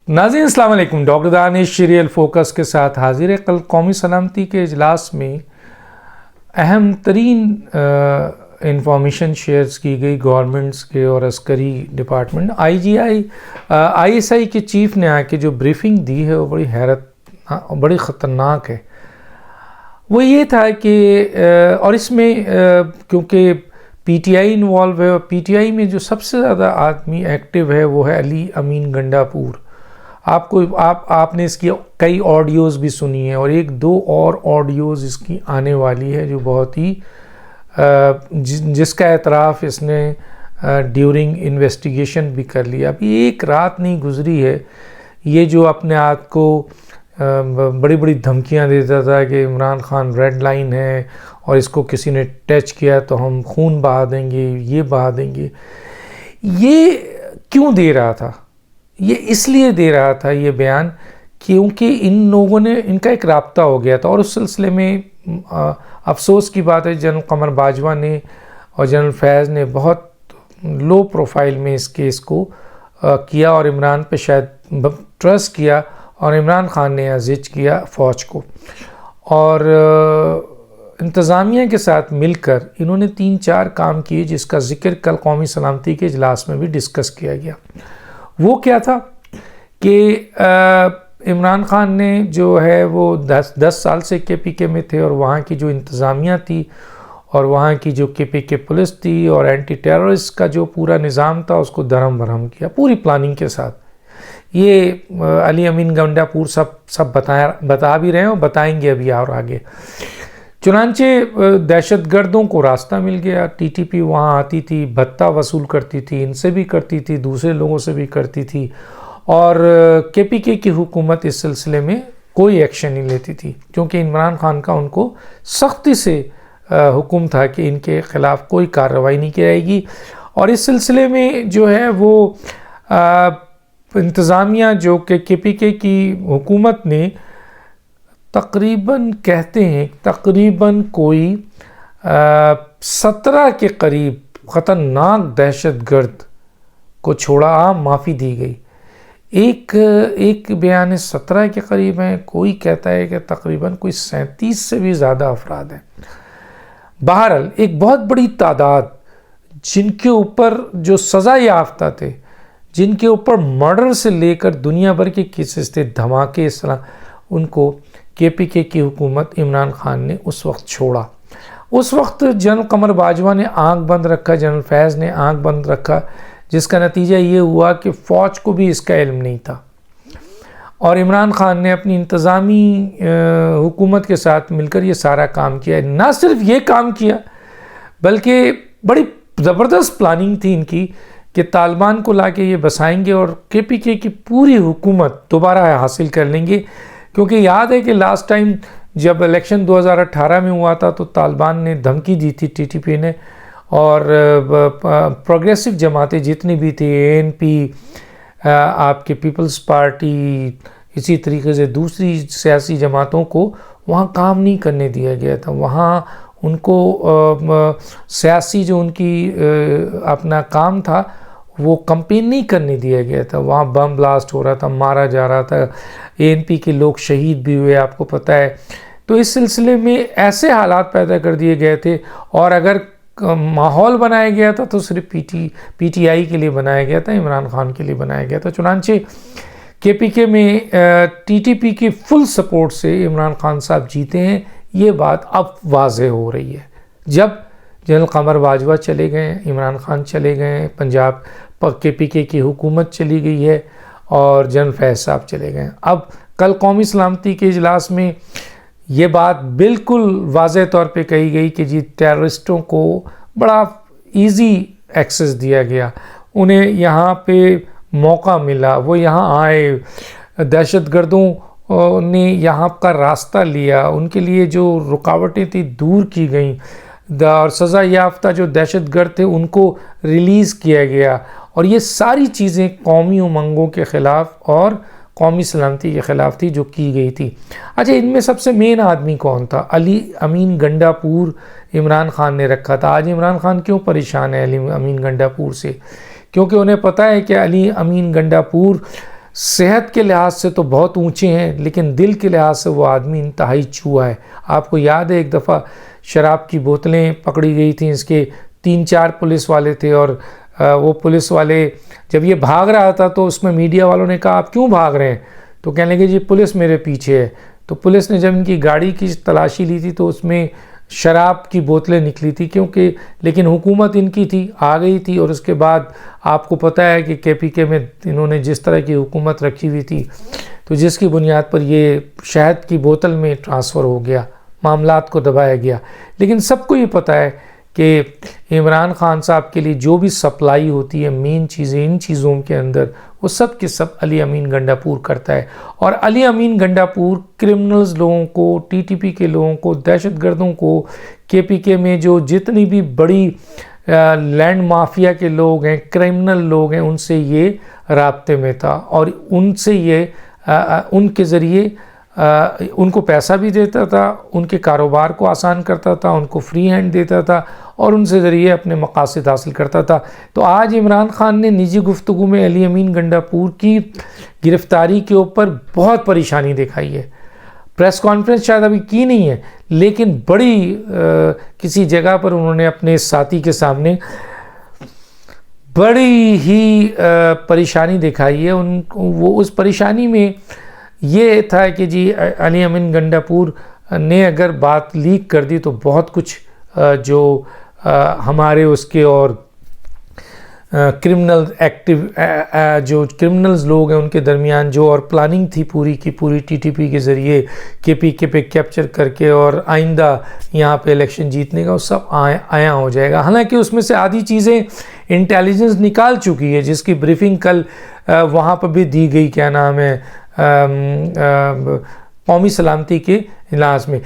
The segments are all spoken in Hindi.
नाज़रीन अस्सलाम वालेकुम। डॉक्टर दानिश सीरियल फोकस के साथ हाजिर है। कल कौमी सलामती के इजलास में अहम तरीन इंफॉर्मेशन शेयर्स की गई गवर्नमेंट्स के और अस्करी डिपार्टमेंट। ISI के चीफ ने आके जो ब्रीफिंग दी है वो बड़ी ख़तरनाक है। वो ये था कि और इसमें क्योंकि PTI इन्वॉल्व है और PTI में जो सबसे ज़्यादा आदमी एक्टिव है वो है अली अमीन गंडापुर। आपने इसकी कई ऑडियोज़ भी सुनी है और एक दो और ऑडियोज़ इसकी आने वाली है जो बहुत ही जिसका एतराफ़ इसने ड्यूरिंग इन्वेस्टिगेशन भी कर लिया। अभी एक रात नहीं गुजरी है ये जो अपने आप को बड़ी बड़ी धमकियां देता था कि इमरान खान रेड लाइन है और इसको किसी ने टच किया तो हम खून बहा देंगे, ये बहा देंगे। ये क्यों दे रहा था? ये इसलिए दे रहा था ये बयान क्योंकि इन लोगों ने इनका एक राब्ता हो गया था और उस सिलसिले में अफसोस की बात है जनरल कमर बाजवा ने और जनरल फैज़ ने बहुत लो प्रोफाइल में इस केस को किया और इमरान पे शायद ट्रस्ट किया और इमरान खान ने अजिज किया फ़ौज को और इंतज़ामिया के साथ मिलकर इन्होंने 3-4 काम किए जिसका ज़िक्र कल कौमी सलामती के इजलास में भी डिस्कस किया गया। वो क्या था कि इमरान खान ने जो है वो 10 साल से KPK में थे और वहाँ की जो इंतज़ामिया थी और वहाँ की जो KPK पुलिस थी और एंटी टेररिस्ट का जो पूरा निज़ाम था उसको दरम बरहम किया पूरी प्लानिंग के साथ। ये अली अमीन गंडापुर सब बता भी रहे हैं और बताएंगे अभी और आगे। चुनांचे दहशतगर्दों को रास्ता मिल गया। TTP वहाँ आती थी, भत्ता वसूल करती थी, इनसे भी करती थी, दूसरे लोगों से भी करती थी और KPK की हुकूमत इस सिलसिले में कोई एक्शन नहीं लेती थी क्योंकि इमरान खान का उनको सख्ती से हुक्म था कि इनके ख़िलाफ़ कोई कार्रवाई नहीं की जाएगी। और इस सिलसिले में जो है वो इंतज़ामिया जो कि KPK की हुकूमत ने तकरीबन कहते हैं तकरीबन कोई 17 के करीब ख़तरनाक दहशतगर्द को छोड़ा, माफ़ी दी गई। एक बयान 17 के करीब हैं, कोई कहता है कि तकरीबन कोई 37 से भी ज़्यादा अफराद हैं। बहरहाल एक बहुत बड़ी तादाद जिनके ऊपर जो सज़ा याफ्ता थे, जिनके ऊपर मर्डर से लेकर दुनिया भर के केसेस थे, धमाके, इस तरह उनको KPK की हुकूमत इमरान खान ने उस वक्त छोड़ा। उस वक्त जनरल कमर बाजवा ने आंख बंद रखा, जनरल फैज़ ने आंख बंद रखा, जिसका नतीजा ये हुआ कि फ़ौज को भी इसका इल्म नहीं था और इमरान खान ने अपनी इंतज़ामी हुकूमत के साथ मिलकर ये सारा काम किया। ना सिर्फ ये काम किया बल्कि बड़ी ज़बरदस्त प्लानिंग थी इनकी कि तालिबान को लाके ये बसाएंगे और KPK की पूरी हुकूमत दोबारा हासिल कर लेंगे। क्योंकि याद है कि लास्ट टाइम जब इलेक्शन 2018 में हुआ था तो तालिबान ने धमकी दी थी TTP ने और प्रोग्रेसिव जमातें जितनी भी थी, ANP, आपके पीपल्स पार्टी, इसी तरीके से दूसरी सियासी जमातों को वहाँ काम नहीं करने दिया गया था। वहाँ उनको सियासी जो उनकी अपना काम था वो कंपेन नहीं करने दिया गया था। वहाँ बम ब्लास्ट हो रहा था, मारा जा रहा था, ANP के लोग शहीद भी हुए, आपको पता है। तो इस सिलसिले में ऐसे हालात पैदा कर दिए गए थे और अगर माहौल बनाया गया था तो सिर्फ PTI के लिए बनाया गया था, इमरान खान के लिए बनाया गया था। चुनांचे KPK में TTP की फुल सपोर्ट से इमरान खान साहब जीते हैं। ये बात अब वाज़ेह हो रही है जब जनरल कमर बाजवा चले गए, इमरान खान चले गए, पंजाब KPK की हुकूमत चली गई है और जनरल फैज़ साहब चले गए। अब कल कौमी सलामती के इजलास में ये बात बिल्कुल वाज़ेह तौर पे कही गई कि जी टेररिस्टों को बड़ा इजी एक्सेस दिया गया, उन्हें यहाँ पे मौका मिला, वो यहाँ आए, दहशतगर्दों ने यहाँ का रास्ता लिया, उनके लिए जो रुकावटें थी दूर की गई और सज़ा याफ्ता जो दहशतगर्द थे उनको रिलीज़ किया गया और ये सारी चीज़ें कौमी उमंगों के ख़िलाफ़ और कौमी सलामती के ख़िलाफ़ थी जो की गई थी। अच्छा, इनमें सबसे मेन आदमी कौन था? अली अमीन गंडापुर इमरान खान ने रखा था। आज इमरान खान क्यों परेशान है अली अमीन गंडापुर से? क्योंकि उन्हें पता है कि अली अमीन गंडापुर सेहत के लिहाज से तो बहुत ऊंचे हैं, लेकिन दिल के लिहाज से वो आदमी इंतहाई चूहा है। आपको याद है एक दफ़ा शराब की बोतलें पकड़ी गई थी, इसके 3-4 पुलिस वाले थे, और वो पुलिस वाले जब ये भाग रहा था तो उसमें मीडिया वालों ने कहा आप क्यों भाग रहे हैं, तो कहने लगे जी पुलिस मेरे पीछे है। तो पुलिस ने जब इनकी गाड़ी की तलाशी ली थी तो उसमें शराब की बोतलें निकली थी, क्योंकि लेकिन हुकूमत इनकी थी, आ गई थी। और उसके बाद आपको पता है कि KPK में इन्होंने जिस तरह की हुकूमत रखी हुई थी, तो जिसकी बुनियाद पर ये शहद की बोतल में ट्रांसफ़र हो गया, मामलात को दबाया गया। लेकिन सबको ये पता है कि इमरान खान साहब के लिए जो भी सप्लाई होती है, मेन चीज़ें इन चीज़ों के अंदर, वो सब के सब अली अमीन गंडापुर करता है। और अली अमीन गंडापुर क्रिमिनल्स लोगों को, TTP के लोगों को, दहशतगर्दों को, KPK में जो जितनी भी बड़ी लैंड माफिया के लोग हैं, क्रिमिनल लोग हैं, उनसे ये राब्ते में था, और उनसे ये उनके ज़रिए उनको पैसा भी देता था, उनके कारोबार को आसान करता था, उनको फ्री हैंड देता था, और उनसे ज़रिए अपने मकासद हासिल करता था। तो आज इमरान खान ने निजी गुफ्तगू में अली अमीन गंडापुर की गिरफ़्तारी के ऊपर बहुत परेशानी दिखाई है। प्रेस कॉन्फ्रेंस शायद अभी की नहीं है, लेकिन बड़ी किसी जगह पर उन्होंने अपने साथी के सामने बड़ी ही परेशानी दिखाई है। वो उस परेशानी में ये था कि जी अली अमीन गंडापुर ने अगर बात लीक कर दी तो बहुत कुछ जो हमारे उसके और क्रिमिनल जो क्रिमिनल्स लोग हैं उनके दरमियान जो और प्लानिंग थी पूरी की पूरी TTP के ज़रिए KPK पे कैप्चर करके और आइंदा यहाँ पे इलेक्शन जीतने का, वो सब आया हो जाएगा। हालांकि उसमें से आधी चीज़ें इंटेलिजेंस निकाल चुकी है, जिसकी ब्रीफिंग कल वहाँ पर भी दी गई, क्या नाम है, कौमी सलामती के इजलास में।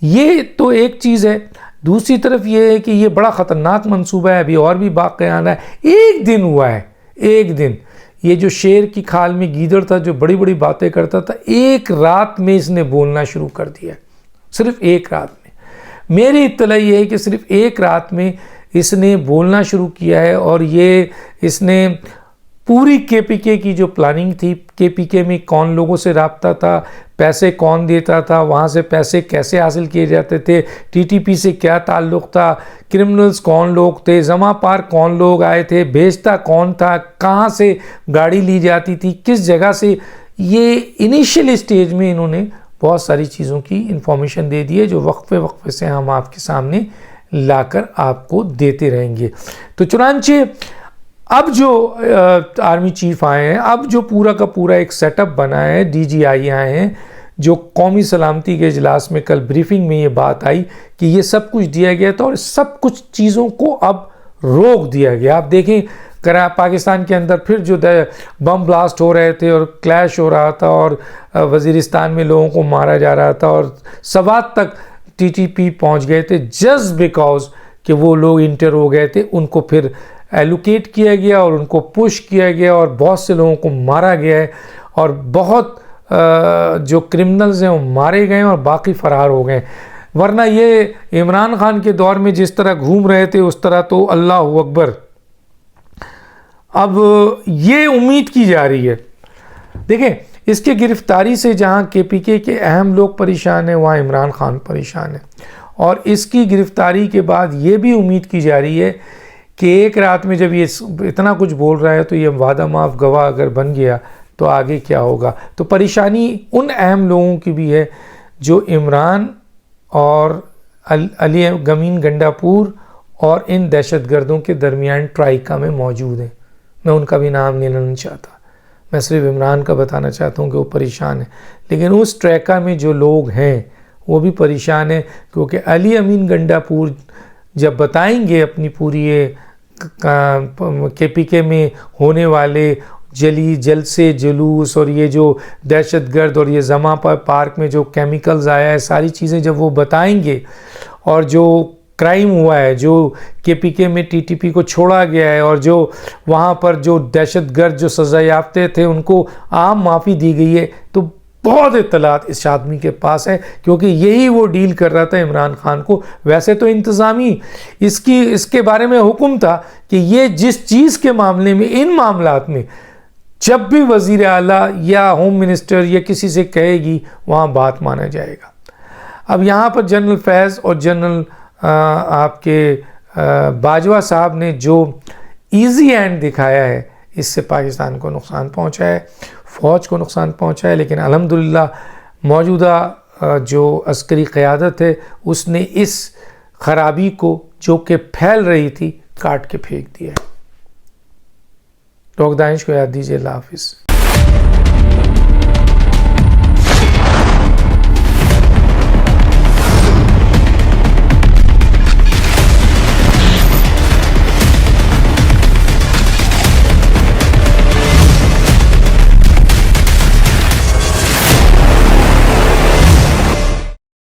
ये तो एक चीज़ है। दूसरी तरफ ये है कि ये बड़ा ख़तरनाक मंसूबा है, अभी और भी वाक़ आ रहा है। एक दिन हुआ है, एक दिन, ये जो शेर की खाल में गीदड़ था जो बड़ी बड़ी बातें करता था, एक रात में इसने बोलना शुरू कर दिया, सिर्फ एक रात में। मेरी इत्तला ये है कि सिर्फ एक रात में इसने बोलना शुरू किया है, और ये इसने पूरी KPK की जो प्लानिंग थी, KPK में कौन लोगों से राब्ता था, पैसे कौन देता था, वहाँ से पैसे कैसे हासिल किए जाते थे, TTP से क्या ताल्लुक़ था, क्रिमिनल्स कौन लोग थे, जमा पार कौन लोग आए थे, भेजता कौन था, कहाँ से गाड़ी ली जाती थी, किस जगह से, ये इनिशियल स्टेज में इन्होंने बहुत सारी चीज़ों की इंफॉर्मेशन दे दी है, जो वक्फे वक्फे से हम आपके सामने लाकर आपको देते रहेंगे। तो चुनांचे अब जो आर्मी चीफ आए हैं, अब जो पूरा का पूरा एक सेटअप बना है, DGI आए हैं, जो कौमी सलामती के इजलास में कल ब्रीफिंग में ये बात आई कि ये सब कुछ दिया गया था, और सब कुछ चीज़ों को अब रोक दिया गया। आप देखें पाकिस्तान के अंदर फिर जो बम ब्लास्ट हो रहे थे और क्लैश हो रहा था, और वज़ीरिस्तान में लोगों को मारा जा रहा था, और सवात तक TTP पहुँच गए थे, जस्ट बिकॉज कि वो लोग इंटर हो गए थे, उनको फिर एलोकेट किया गया और उनको पुश किया गया, और बहुत से लोगों को मारा गया है, और बहुत जो क्रिमिनल्स हैं वो मारे गए और बाकी फ़रार हो गए। वरना ये इमरान खान के दौर में जिस तरह घूम रहे थे उस तरह तो अल्लाह अकबर। अब ये उम्मीद की जा रही है, देखें इसके गिरफ्तारी से जहाँ KPK के अहम लोग परेशान हैं, वहाँ इमरान खान परेशान है, और इसकी गिरफ्तारी के बाद ये भी उम्मीद की जा रही है कि एक रात में जब ये इतना कुछ बोल रहा है तो ये वादा माफ गवाह अगर बन गया तो आगे क्या होगा। तो परेशानी उन अहम लोगों की भी है जो इमरान और अली अमीन गंडापुर और इन दहशतगर्दों के दरमियान ट्राइका में मौजूद हैं। मैं उनका भी नाम लेना नहीं चाहता, मैं सिर्फ इमरान का बताना चाहता हूँ कि वो परेशान है, लेकिन उस ट्रैका में जो लोग हैं वो भी परेशान है, क्योंकि अली अमीन गंडापुर जब बताएंगे अपनी पूरी ये KPK में होने वाले जलसे जुलूस और ये जो दहशतगर्द और ये जमा पार्क में जो केमिकल्स आया है, सारी चीज़ें जब वो बताएंगे, और जो क्राइम हुआ है, जो KPK में TTP को छोड़ा गया है, और जो वहाँ पर जो दहशतगर्द जो सज़ा याफ्ते थे उनको आम माफ़ी दी गई है, तो बहुत इत्तलात इस आदमी के पास है, क्योंकि यही वो डील कर रहा था इमरान खान को। वैसे तो इंतज़ामी इसके बारे में हुक्म था कि ये जिस चीज़ के मामले में, इन मामलात में जब भी वज़ीर आला या होम मिनिस्टर या किसी से कहेगी वहाँ बात माना जाएगा। अब यहाँ पर जनरल फैज़ और जनरल आपके बाजवा साहब ने जो इजी हैंड दिखाया है, इससे पाकिस्तान को नुकसान पहुँचा है, फ़ौज को नुकसान पहुँचा है। लेकिन अल्हम्दुलिल्लाह मौजूदा जो अस्करी क़यादत है उसने इस ख़राबी को जो कि फैल रही थी काट के फेंक दिया है। डॉक्टर दानिश को याद दीजिए। अल्लाह हाफ़िज़।